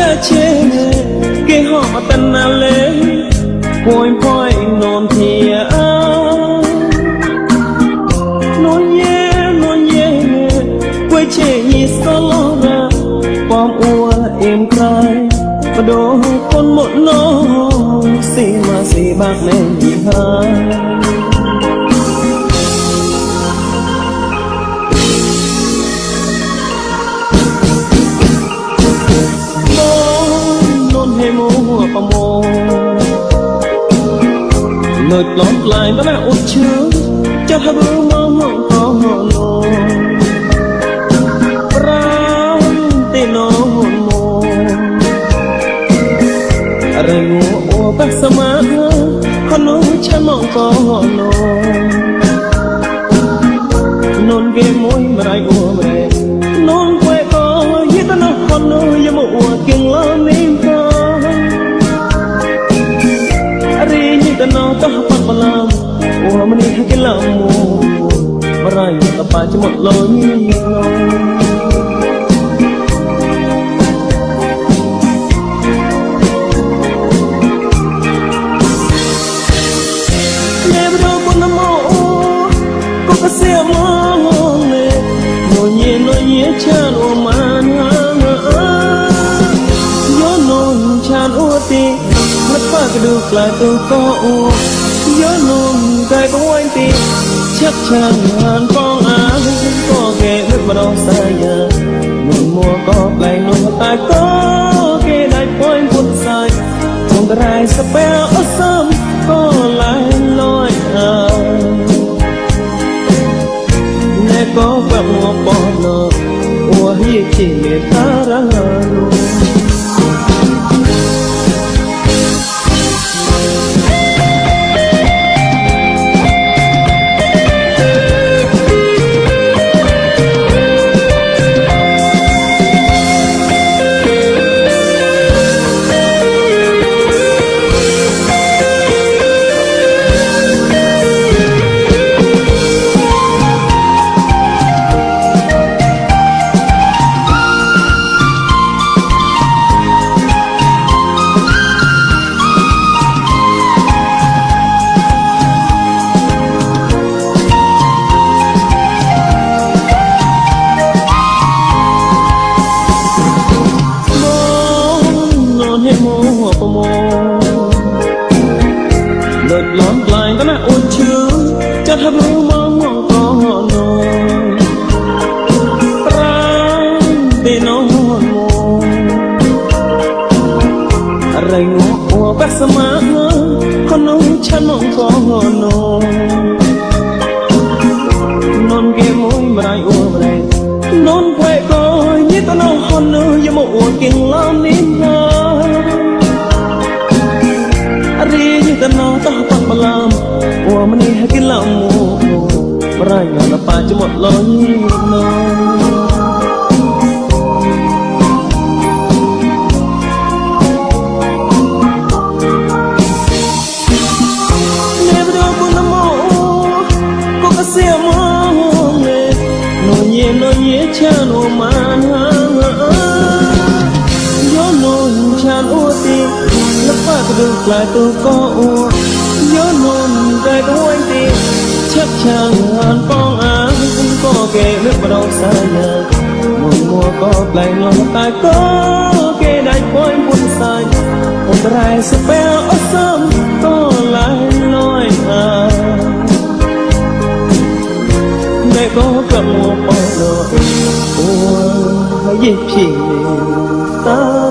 cha chê cái họ tân na lên côi phôi nôn thì nôn nhé quay chê nhị sao lo ra bom ua em cay và đồ con một nó xì mà xì bạc lên gì ha mùa và mùa lời lót lại đó là út chứa cho hai bữa mơ mộng có họ nô răng tên nó hồn mồ rồi ngủ ua bác sa má con nó chân mộng có họ nô nôn ghê môi mà ai ua mẹ nôn quay có như ta nó con nó như một ua kiêng lớn nên nó có hấp dẫn làm, ủa mình đi cái làm mù, mà rồi tập bài cho một lối như nghe bây giờ con nằm mơ, có cái xe mơ nè, nỗi nhẹ chan ủa man gió nôn chan ủa ti. Mất cái được lại tôi có u gió nôn cái của anh tìm chắc chắn hàn phong áo có ghé nước mà đâu xa nhà mình mua có lại nôn ta có ghé đại quanh quân sai trong cái rai sắp béo ở sớm có lại lối nè có vật ngọc bỏ nợ ua hi chỉ để ta ra luôn lời lót lại đó là ôn chứa cho hai bữa mơ mộng có họ nô răng tên nó hồn mồ rồi ngủ ua bác sa má con nó chân mộng có họ nô nôn ghê môi mà ai ua mà đây nôn quay coi như tao nó hồn nô như một ua kiêng lắm nín ta nó ta học bằng làm, ủa mình đi cái làm mù, mà rồi nhỏ là ba cho một lối nó. Nếu đâu có nằm mồ, có cái xe mơ nè, nỗi nhẹ chan ủa man gió nôn chan ủa tim. Lấp được lại tôi có ua gió nôn cái của anh tìm chắc chắn hàn phong áo cũng có kề nước vào đâu xa nhà mùa có lại lòng tai có kề đại quanh quân sai một rai sắp béo ở sớm có lại nói mẹ có cầm một bao đồ ua hay gì chỉ ta